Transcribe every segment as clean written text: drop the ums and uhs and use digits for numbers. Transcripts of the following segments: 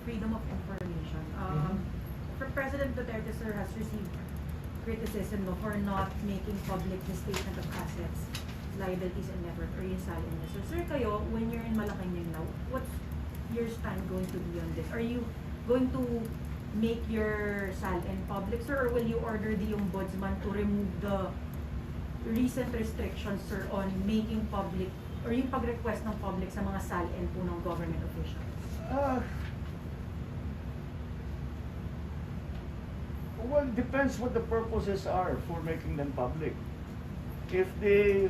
freedom of information. President Duterte, sir, has received criticism for not making public the statement of assets, liabilities, and net worth, or yung salin niya. So, sir, kayo, when you're in Malacanang now, what's your stand going to be on this? Are you going to make your salin public, sir, or will you order the ombudsman to remove the recent restrictions, sir, on making public, or yung pag-request ng public sa mga salin po ng government officials? Well, it depends what the purposes are for making them public. If the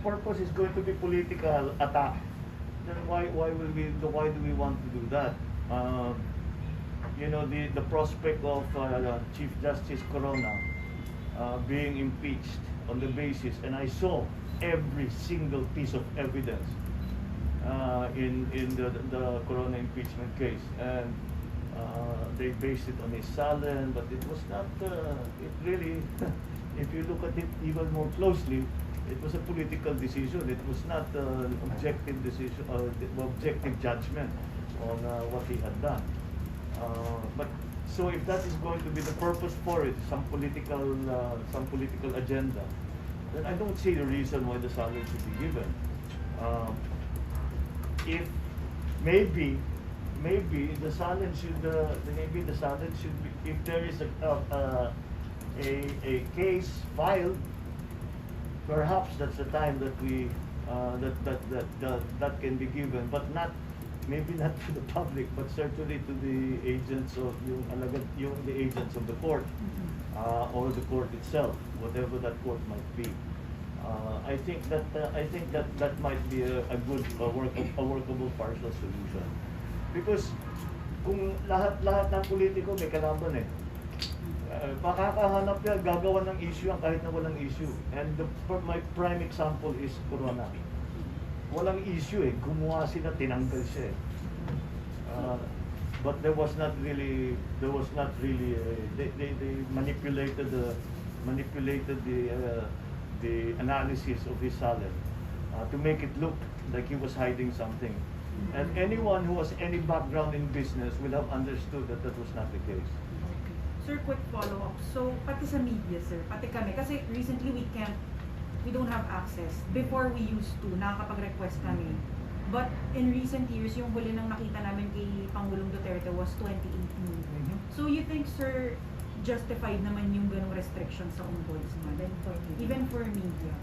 purpose is going to be political attack, then why do we want to do that? You know, the prospect of Chief Justice Corona being impeached on the basis, and I saw every single piece of evidence in the Corona impeachment case, and they based it on his salary, but it was not. It really, if you look at it even more closely, it was a political decision. It was not an objective decision, objective judgment on what he had done. But so if that is going to be the purpose for it, some political agenda, then I don't see the reason why the salary should be given. If maybe the silence should be, if there is a case filed, perhaps that's the time that we that can be given, but maybe not to the public, but certainly to the agents of the agents of the court, or the court itself, whatever that court might be. I think that might be a good workable partial solution. Because kung lahat ng politiko may kalaban makakahanap yan, gagawa ng issue yan kahit na walang issue. And my prime example is Corona. Walang issue gumawa sila, tinanggal siya but there was not really they manipulated the analysis of his salary to make it look like he was hiding something. And anyone who has any background in business will have understood that that was not the case. Okay. Sir, quick follow-up. So, pati sa media, sir, pati kami, kasi recently we don't have access. Before we used to, nakakapag-request kami. But in recent years, yung huli nang nakita namin kay Pangulong Duterte was 2018. So, you think, sir, justified naman yung ganong restriction sa ombudsman, even for media?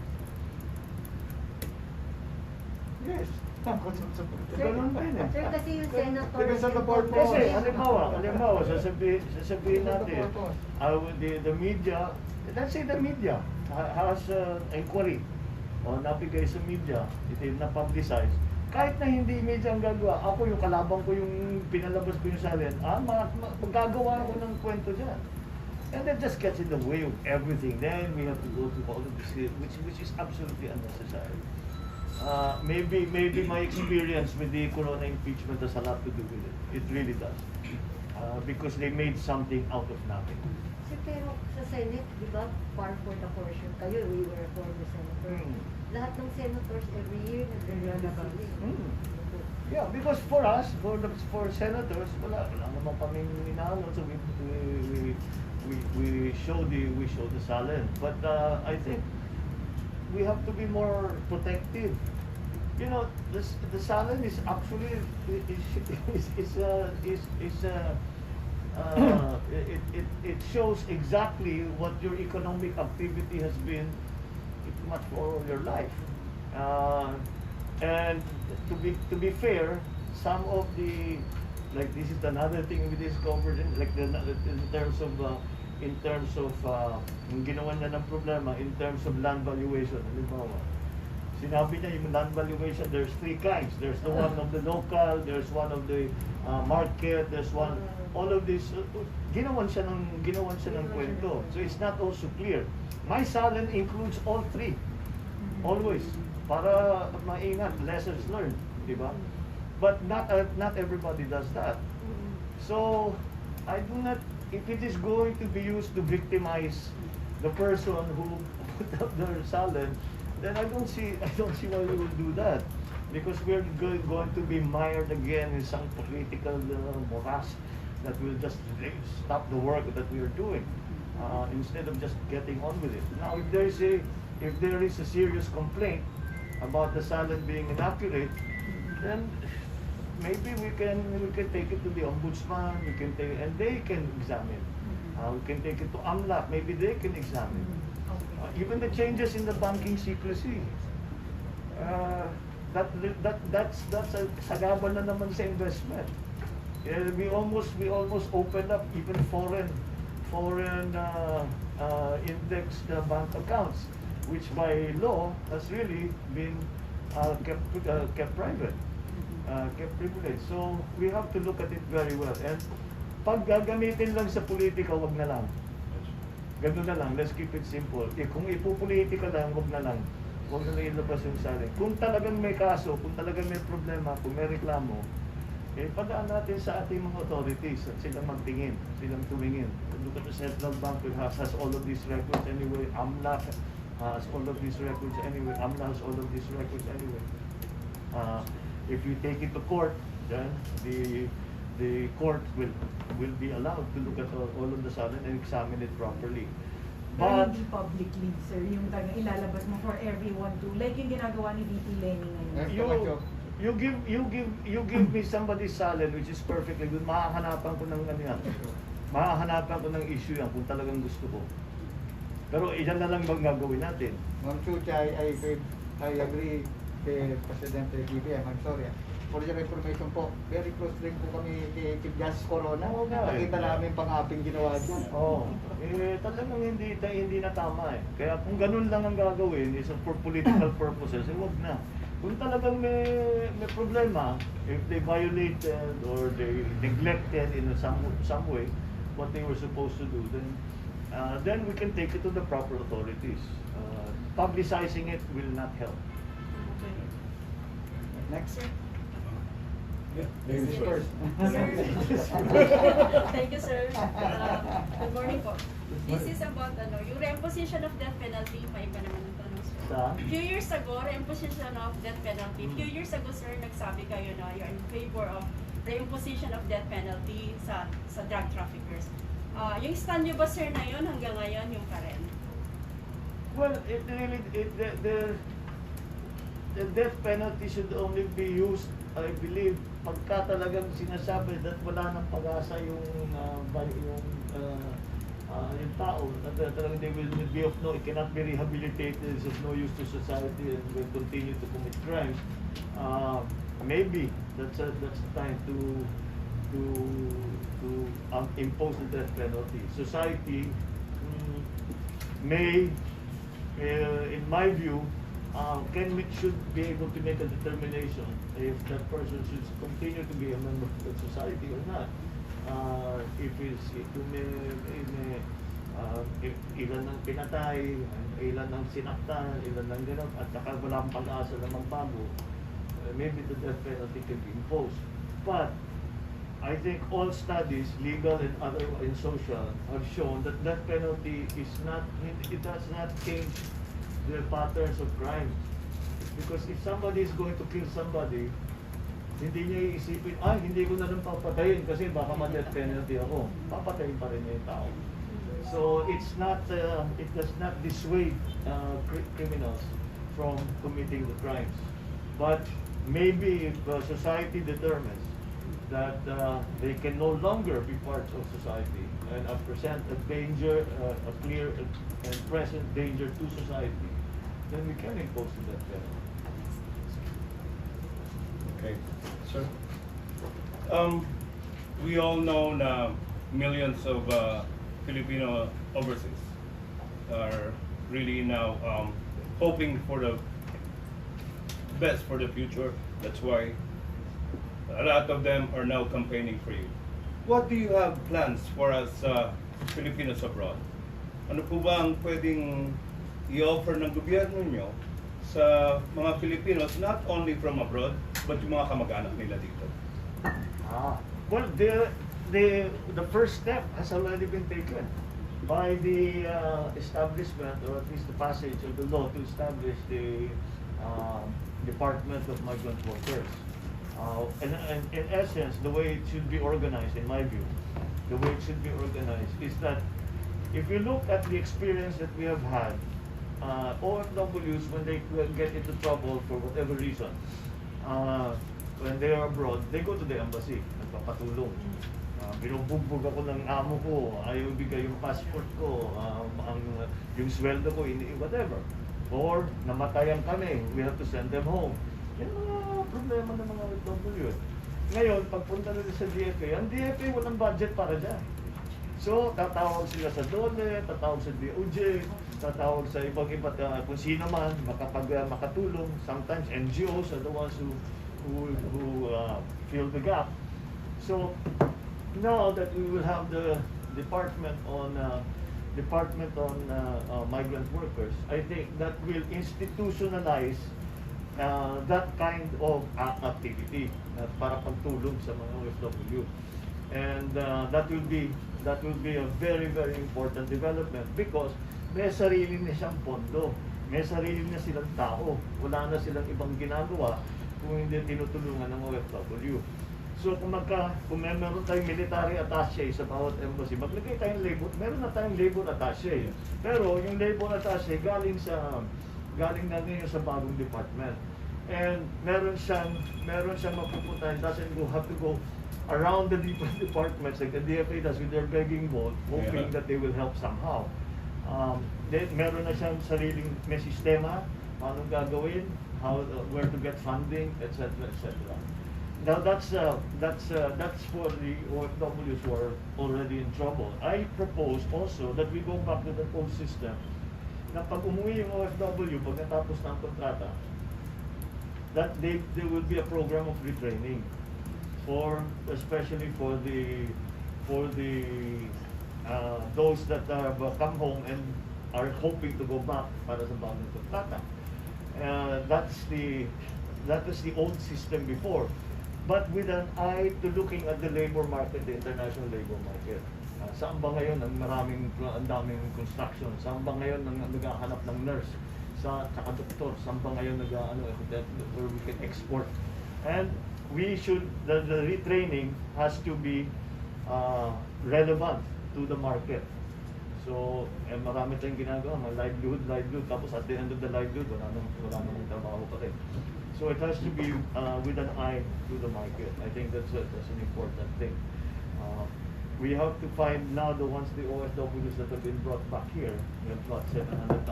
Yes. Sir, kasi yung senator... Kasi, halimbawa, sasabihin natin, the media, let's say the media has inquiry o nabigay sa media, ito na-publicize. Kahit na hindi media ang gagawa, ako yung kalabang ko yung pinalabas ko yung salin, magagawa ako ng kwento dyan. And that just gets in the way of everything. Then we have to go through all of this, which is absolutely unnecessary. Maybe my experience with the Corona impeachment has a lot to do with it. It really does. Because they made something out of nothing. Pero sa Senate, di ba, par for the portion, kayo, we were for the senator. Lahat ng senators every year, yeah, because for us, for senators, wala naman kaming inaano, so we show the salary. But I think we have to be more protective. You know, the salary is actually it shows exactly what your economic activity has been pretty much for all your life. And to be fair, some of the, like, this is another thing we discovered like in terms of yung ginawa niya ng problema in terms of land valuation. Halimbawa, sinabi niya yung land valuation, there's three kinds. There's the one of the local, there's one of the market, there's one, all of this, ginawan siya ng kwento. So it's not also clear. My salary includes all three, always, para maingat, lessons learned, di ba? But not everybody does that. So I do not, if it is going to be used to victimize the person who put up their salad, then I don't see why we will do that. because we're going to be mired again in some political morass that will just stop the work that we are doing instead of just getting on with it. Now, if there is a serious complaint about the salad being inaccurate, then maybe we can take it to the ombudsman. We can take, and they can examine. We can take it to AMLAC. Maybe they can examine. Even the changes in the banking secrecy. That's a sagabal na naman sa investment. Yeah, we almost opened up even foreign indexed bank accounts, which by law has really been kept private, kept privileged. So we have to look at it very well. And pag gagamitin lang sa politika, wag na lang. Ganun na lang. Let's keep it simple. Kung ipupolitika lang, wag na lang. Huwag na ilabas yung salin. Kung talagang may kaso, kung talagang may problema, kung may reklamo, padaan natin sa ating mga authorities at silang magtingin, silang tumingin. Look at the central bank, which has all of these records anyway. AMLAC has all of these records anyway. AMLA has all of these records anyway. If you take it to court, then the court will be allowed to look at all of the salin and examine it properly. Pero But hindi publicly, sir, yung talagang ilalabas mo for everyone to, like yung ginagawa ni VP Lenny ngayon. you give me somebody's salad which is perfectly good, mahahanapan ko ng ano yan. Mahahanapan ko ng issue yan kung talagang gusto ko. Pero iyan na lang bang gagawin natin? Ma'am Chucha, I agree kay Presidente BBM. I'm sorry. For your information po, very close rin po kami kay Chief Justice Corona. Oo nga, Nakita namin pang-aping ginawa dyan. Talagang hindi na tama eh. Kaya kung ganun lang ang gagawin, is for political purposes, wag na. Kung talagang may problema, if they violated or they neglected in some way what they were supposed to do, then we can take it to the proper authorities. Publicizing it will not help. Next. Ladies first. Thank you, sir. Good morning po. This is about yung reimposition of death penalty, maiba naman ang tanong, sir. Few years ago, reimposition of death penalty. Few years ago, sir, nagsabi kayo na you're in favor of reimposition of death penalty sa drug traffickers. Yung stand nyo ba, sir, na yun hanggang ngayon yung pa rin? Well, the death penalty should only be used, I believe, pagka talagang sinasabi that wala nang pag-asa yung tao, that talagang they will be of no, it cannot be rehabilitated, it's of no use to society and will continue to commit crimes. Maybe that's the time to impose the death penalty. Society may, in my view, should be able to make a determination if that person should continue to be a member of the society or not. If ilan ang pinatay, ilan ang sinaktan, ilan ang gano'n, at saka wala pang pag-asa na magbago, maybe the death penalty can be imposed. But I think all studies, legal and other and social, have shown that death penalty it does not change the patterns of crime. Because if somebody is going to kill somebody, hindi niya iisipin, hindi ko na lang papatayin kasi baka ma-death penalty ako. Papatayin pa rin niya yung tao. So it does not dissuade criminals from committing the crimes. But maybe if society determines that they can no longer be part of society and present a danger, a clear and present danger to society, then we can impose the death penalty. Okay, sir. We all know na millions of Filipino overseas are really now hoping for the best for the future. That's why a lot of them are now campaigning for you. What do you have plans for us Filipinos abroad? Ano po ba ang pwedeng i-offer ng gobyerno nyo sa mga Filipinos, not only from abroad, but yung mga kamag-anak nila dito? Well, the first step has already been taken by the establishment, or at least the passage of the law to establish the Department of Migrant Workers. And in essence, the way it should be organized, in my view, the way it should be organized is that if you look at the experience that we have had, OFWs, when they get into trouble for whatever reason, when they are abroad, they go to the embassy, nagpapatulong. Binubugbog ako ng amo ko, ayaw bigay yung passport ko, yung sweldo ko, whatever. Or namatayan kami, we have to send them home. Yan ang mga problema ng mga OFW. Ngayon, pagpunta nila sa DFA, ang DFA walang budget para dyan. So, tatawag sila sa DOLE, tatawag sa DOJ, tatawag sa ibang-iba't kung sino man makatulong. Sometimes NGOs are the ones who fill the gap. So, now that we will have the Department on Migrant Workers, I think that will institutionalize that kind of activity para pagtulong sa mga OFW, and that will be a very, very important development because may sarili na siyang pondo, may sarili na silang tao, wala na silang ibang ginagawa kung hindi tinutulungan ng OFW. So kung meron tayong military attaché sa bawat embassy, maglagay tayong labor, meron na tayong labor attaché. Pero yung labor attaché galing na ngayon sa bagong department. And meron siyang mapupuntahan, doesn't have to go around the different departments like the DFA does with their begging bowl, hoping that they will help somehow. Meron na siyang sariling may sistema, paano gagawin, where to get funding, etc., etc. Now that's for the OFWs who are already in trouble. I propose also that we go back to the old system. Na pag umuwi yung OFW, pag natapos ng kontrata, that there will be a program of retraining, especially for those that have come home and are hoping to go back para sa bagong kontrata. That was the old system before. But with an eye to looking at the labor market, the international labor market. Saan ba ngayon ang daming construction? Saan ba ngayon ang naghahanap ng nurse? Tsaka doktor? Saan ba ngayon where we can export? And the retraining has to be relevant to the market. So, marami tayong ginagawa, livelihood, tapos at the end of the livelihood, wala namang trabaho pa rin. So it has to be with an eye to the market. I think that's an important thing. We have to find now the OFWs that have been brought back here. We have got 700,000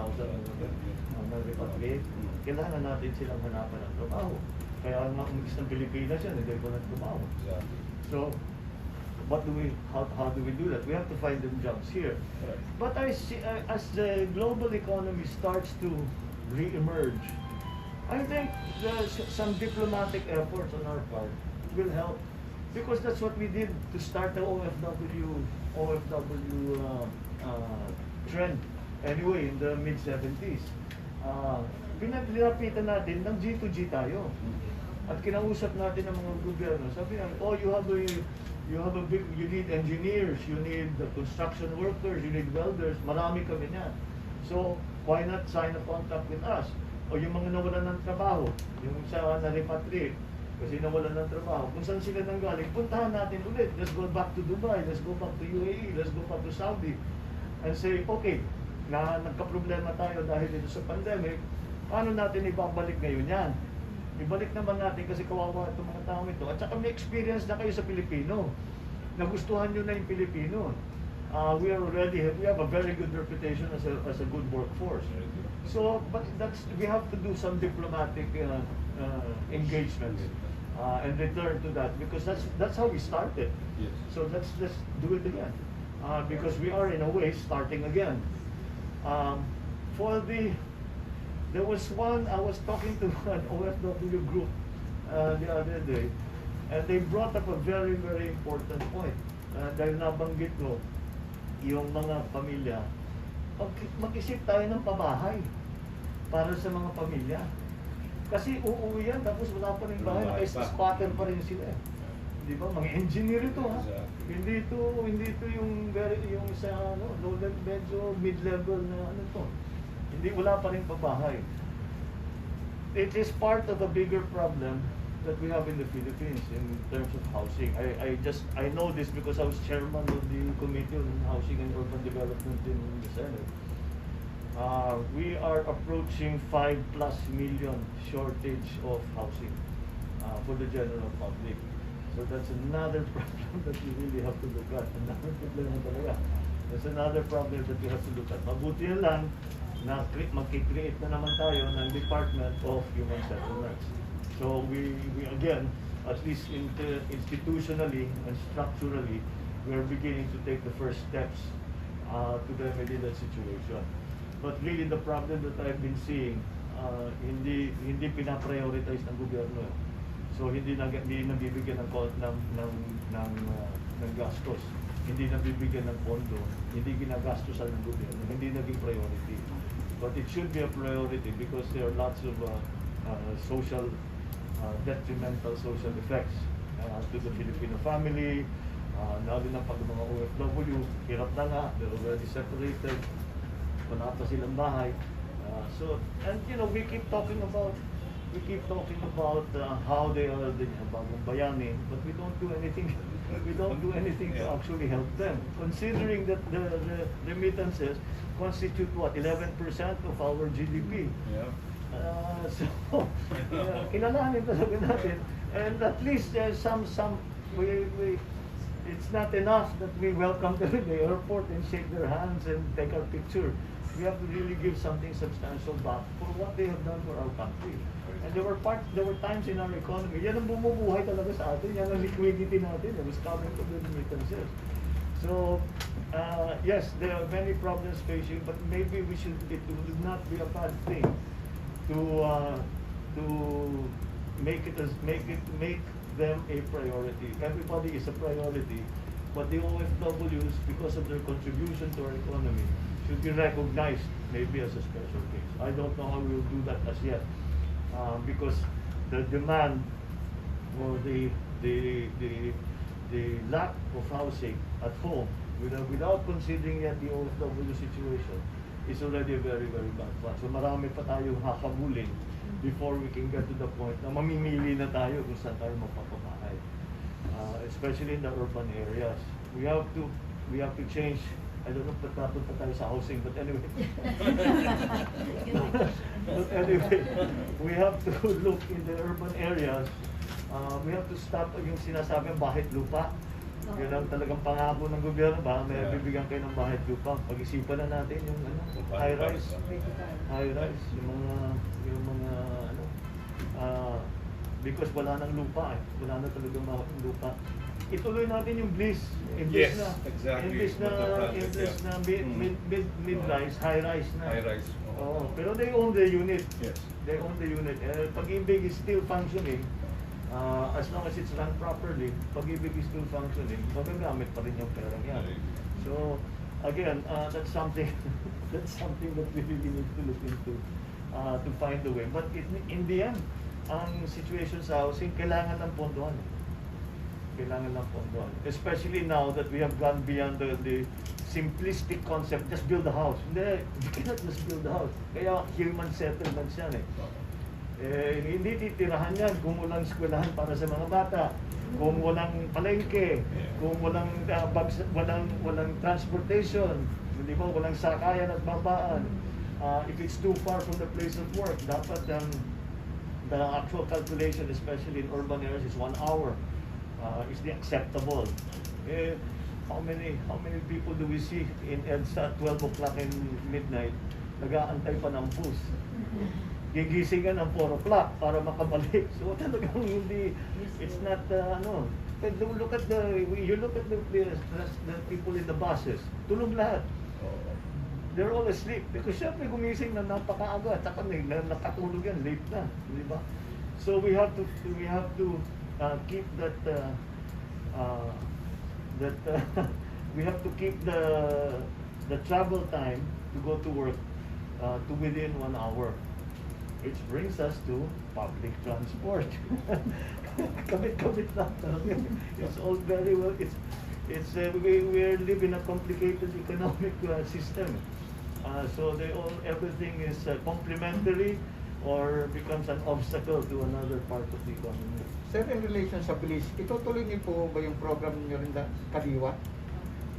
na repatriate. Kailangan natin silang hanapan ng trabaho. Kaya nga umalis ng Pilipinas yan, hindi ko nagtrabaho. So, how do we do that? We have to find them jobs here. But I see, as the global economy starts to re-emerge, I think some diplomatic efforts on our part will help, because that's what we did to start the OFW trend anyway in the mid-70s. Pinaglilapitan natin ng G2G tayo. At kinausap natin ng mga gobyerno. Sabi namin, you need engineers, you need construction workers, you need welders, marami kami niyan. So, why not sign a contract with us? O yung mga nawalan ng trabaho, yung sa na-repatriate, kasi nawalan ng trabaho, kung saan sila nanggaling, puntahan natin ulit. Let's go back to Dubai, let's go back to UAE, let's go back to Saudi, and say, okay, nagka-problema tayo dahil dito sa pandemic, paano natin ibabalik ngayon yan? Ibalik naman natin kasi kawawa itong mga tao ito. At saka may experience na kayo sa Pilipino. Nagustuhan nyo na yung Pilipino. We have a very good reputation as a good workforce. So, but we have to do some diplomatic engagements and return to that, because that's how we started. Yes. So let's do it again, because we are in a way starting again. There was one, I was talking to an OFW group the other day, and they brought up a very, very important point. Dahil nabanggit ko, yung mga pamilya, mag-isip tayo ng pabahay para sa mga pamilya. Kasi uuwi yan, tapos wala pa rin bahay, naka-squatter pa rin sila. Di ba? Mga engineer ito, ha? Hindi ito yung sa low-level, medyo mid-level na to. Hindi, wala pa rin pabahay. it is part of a bigger problem that we have in the Philippines in terms of housing. I know this because I was chairman of the Committee on Housing and Urban Development in the Senate. We are approaching 5+ million shortage of housing for the general public. So that's another problem that we really have to look at. Another problem talaga. That's another problem that we have to look at. Mabuti yan lang na mag-create na naman tayo ng Department of Human Settlements. So we again, at least institutionally and structurally, we are beginning to take the first steps to remedy that situation. But really the problem that I've been seeing, hindi pina-prioritize ng gobyerno. So hindi nabibigyan ng gastos, hindi nabibigyan ng pondo, hindi ginagastosan ng gobyerno, hindi naging priority. But it should be a priority because there are lots of detrimental social effects to the Filipino family, lalo na pag mga OFW, hirap na nga, they're already separated, wala pa silang bahay. And you know, we keep talking about how they are the bagong bayani, but we don't do anything. We don't do anything to actually help them, considering that the remittances constitute what, 11% of our GDP. Yeah. So kilalanin talaga natin, and at least there's some it's not enough that we welcome them in the airport and shake their hands and take our picture. We have to really give something substantial back for what they have done for our country. And there were times in our economy, yan ang bumubuhay talaga sa atin, yan ang liquidity natin, it was coming from the remittances. So, yes, there are many problems facing, but maybe it would not be a bad thing to make them a priority. Everybody is a priority, but the OFWs, because of their contribution to our economy, should be recognized maybe as a special case. I don't know how we will do that as yet, because the demand or the lack of housing at home, without considering yet the OFW situation, is already a very, very bad one. So marami pa tayong hakabulin before we can get to the point na mamimili na tayo kung saan tayo magpapabahay. Especially in the urban areas. We have to change. I don't know if napunta tayo sa housing, but anyway. But anyway, we have to look in the urban areas. We have to stop yung sinasabing bahay lupa. Yun ang talagang pangako ng gobyerno, ba may bibigyan kayo ng bahay lupa. Pag-isipan na natin yung high-rise, yung mga because wala nang lupa wala na talagang lupa. Ituloy natin yung BLIS, imbes na mid-rise, high-rise na. High-rise. Oo, pero they own the unit. Yes. They own the unit. Pag-ibig is still functioning, as long as it's run properly, pag-ibig is still functioning, magagamit pa rin yung perang yan. So, again, that's something that we really need to look into to find a way. But in the end, ang situation sa housing, kailangan ng pondohan. Especially now that we have gone beyond the simplistic concept, just build a house. Hindi, you cannot just build a house. Kaya human settlements yan hindi titirahan yan kung walang eskwelahan para sa mga bata, kung walang palengke, kung walang transportation, di ba, walang sakayan at babaan. If it's too far from the place of work, dapat the actual calculation, especially in urban areas, is 1 hour. Is the acceptable. How many people do we see in EDSA at 12 o'clock in midnight, nag-aantay pa ng bus? Gigising ng 4 o'clock para makabalik. So talagang hindi, it's not, you look at the people in the buses, tulog lahat. They're all asleep. Because syempre gumising na napakaaga, at saka nakatulog yan, late na, di ba? So we have to keep that we have to keep the travel time to go to work to within 1 hour, which brings us to public transport. Kabit lang talaga. It's all very well. We live in a complicated economic system. So everything is complementary. or becomes an obstacle to another part of the economy. Sir, in relation sa bilis, itutuloy niyo po ba yung program niyo rin kadiwa?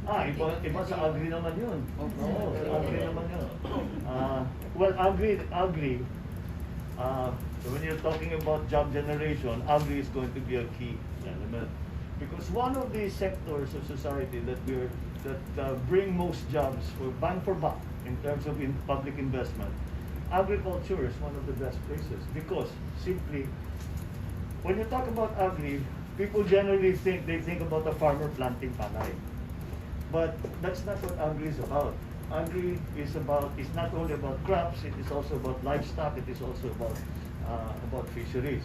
Iba sa agri naman yun. Okay. Oo, sa agri naman yun. Well, agri, when you're talking about job generation, agri is going to be a key element. Because one of the sectors of society that bring most jobs for buck in terms of public investment, agriculture is one of the best places. Because simply, when you talk about agri, people generally think about a farmer planting palay. But that's not what agri is about. Agri is not only about crops, it is also about livestock, it is also about fisheries.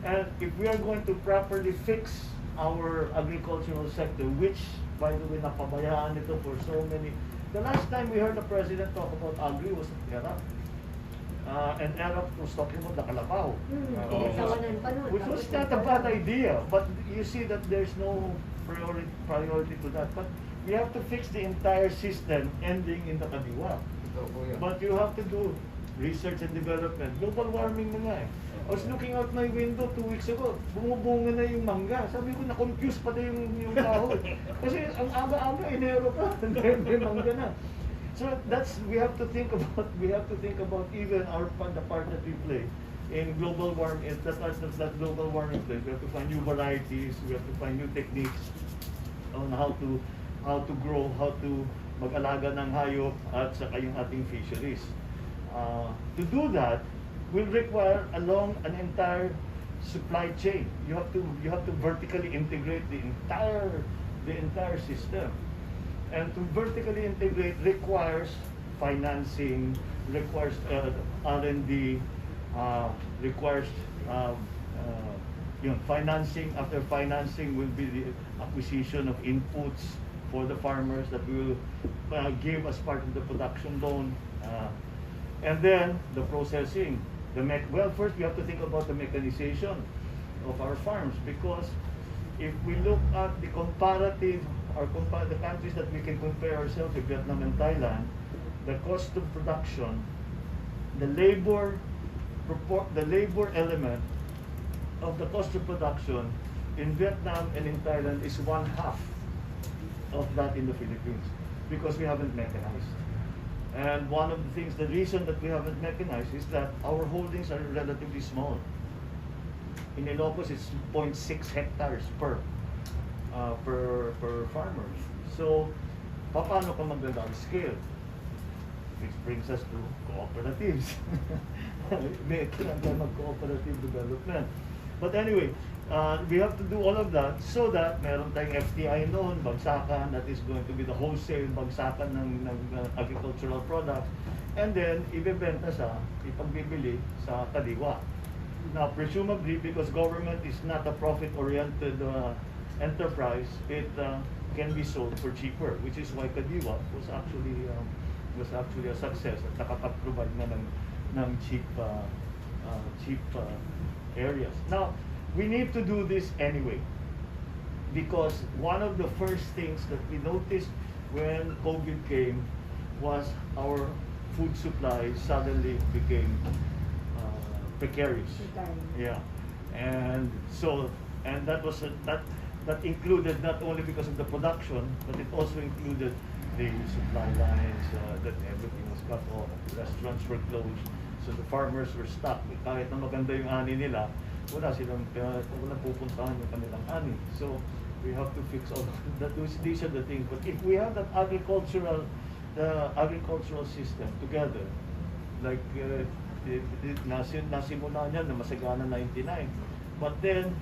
And if we are going to properly fix our agricultural sector, which, by the way, napabayaan ito for so many. The last time we heard the President talk about agri was ERAP. And ERAP was talking about the Kalabaw. Which was not a bad idea, but you see that there's no priority to that. But we have to fix the entire system ending in the kadiwa. But you have to do research and development. Global warming na nga eh. I was looking out my window 2 weeks ago, bumubunga na yung mangga. Sabi ko, na-confuse pati yung kahoy. Kasi ang aga-aga, Enero pa, may mangga na. So we have to think about even the part that we play in global warming, that global warming place. We have to find new varieties, we have to find new techniques on how to grow, how to mag-alaga ng hayop at saka yung ating fisheries. To do that will require along an entire supply chain. You have to vertically integrate the entire system. And to vertically integrate requires financing, requires R&D, requires financing. After financing will be the acquisition of inputs for the farmers that we will give as part of the production loan. And then the processing. Well, first we have to think about the mechanization of our farms, because if we look at the comparative the countries that we can compare ourselves with, Vietnam and Thailand, the cost of production, the labor element of the cost of production in Vietnam and in Thailand is 1/2 of that in the Philippines, because we haven't mechanized. And one of the reason that we haven't mechanized is that our holdings are relatively small. In Ilocos, it's 0.6 hectares per farmer. So, paano ka mag-large scale? Which brings us to cooperatives. May kailangan mag-cooperative development. But anyway, we have to do all of that so that meron tayong FTI noon, bagsakan, that is going to be the wholesale bagsakan ng agricultural products, and then ibebenta ipagbibili sa kadiwa. Now, presumably, because government is not a profit-oriented enterprise, it can be sold for cheaper, which is why kadiwa was actually a success at nakapag-provide na ng cheap areas. Now, we need to do this anyway, because one of the first things that we noticed when COVID came was our food supply suddenly became precarious. Yeah, and that included not only because of the production, but it also included the supply lines, that everything was cut off, restaurants were closed, so the farmers were stuck. Kahit na maganda yung ani nila, wala pupuntahan yung kanilang ani. So we have to fix all that. These are the things. But if we have that agricultural system together, like nasimula niyan na masagana 99, but then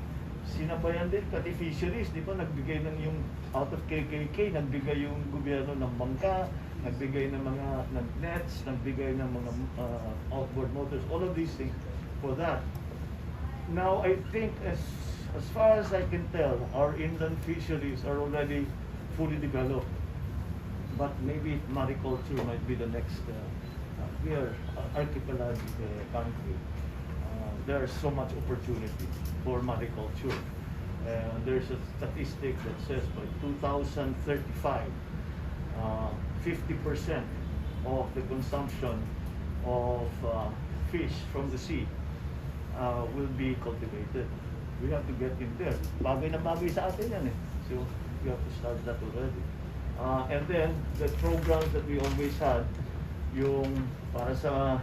sinabayan din pati fisheries, di ba, nagbigay ng yung out of KKK, nagbigay yung gobyerno ng bangka, nagbigay ng mga nets, nagbigay ng mga outboard motors, all of these things for that. Now, I think as far as I can tell, our inland fisheries are already fully developed. But maybe mariculture might be the next. We are an archipelagic country. There is so much opportunity for mariculture. There's a statistic that says by 2035, 50% of the consumption of fish from the sea will be cultivated. We have to get in there. Bagay na bagay sa atin yan eh. So we have to start that already. And then the programs that we always had, yung para sa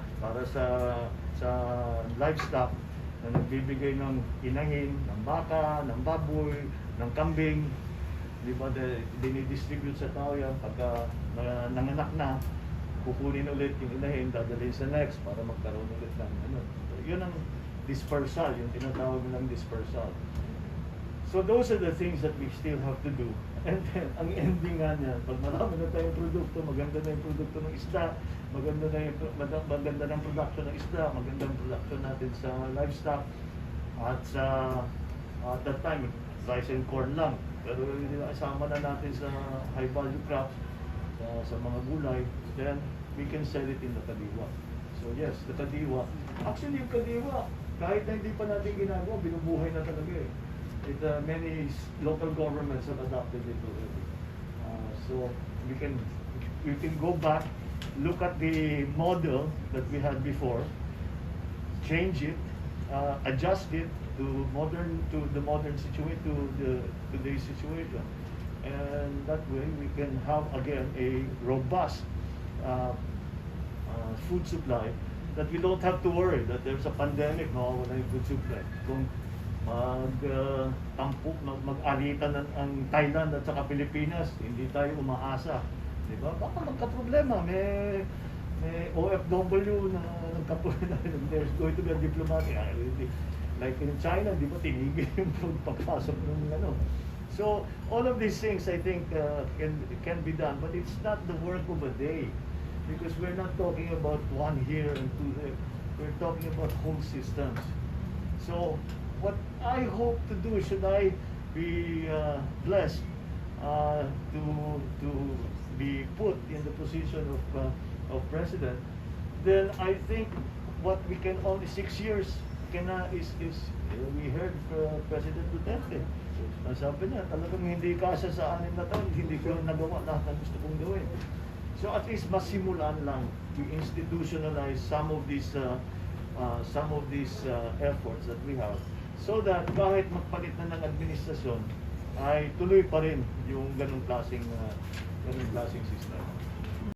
livestock na nagbibigay ng inahin, ng baka, ng baboy, ng kambing, di ba, dinidistribute sa tao yan pagka nanganak na, kukunin ulit yung inahin, dadalhin sa next para magkaroon ulit ng ano. So, yun ang dispersal, yung tinatawag ng dispersal. So those are the things that we still have to do. And then, ang ending nga niya, pag marami na tayong produkto, maganda na yung produkto ng isda, maganda ng production ng isda, maganda ang production natin sa livestock, at at that time, rice and corn lang. Pero isama na natin sa high value crops, sa mga gulay, then we can sell it in the kadiwa. So yes, the kadiwa. Actually, yung kadiwa, kahit na hindi pa natin ginagawa, binubuhay na talaga eh. Many local governments have adopted it already. So we can go back, look at the model that we had before, change it, adjust it to the modern situation, to today's situation, and that way we can have again a robust food supply, that we don't have to worry that there's a pandemic, no, wala yung food supply. Kung mag-alitan ang Thailand at saka Pilipinas, hindi tayo umaasa, di ba? Baka magka-problema, may OFW na nagka-problema, there's going to be a diplomatic, like in China, di ba, tinigil yung pagpasok ng ano. So all of these things I think can be done, but it's not the work of a day, because we're not talking about one here and two there. We're talking about whole systems. So what I hope to do, should I be blessed to be put in the position of president, then I think what we can only 6 years we heard President Duterte. Sabi niya, talagang hindi kasya sa 6 na taon, hindi ko nagawa lahat ng gusto kong gawin. So at least masimulan lang, we institutionalize some of these efforts that we have, so that kahit magpalit na ng administrasyon, ay tuloy pa rin yung ganung klaseng system.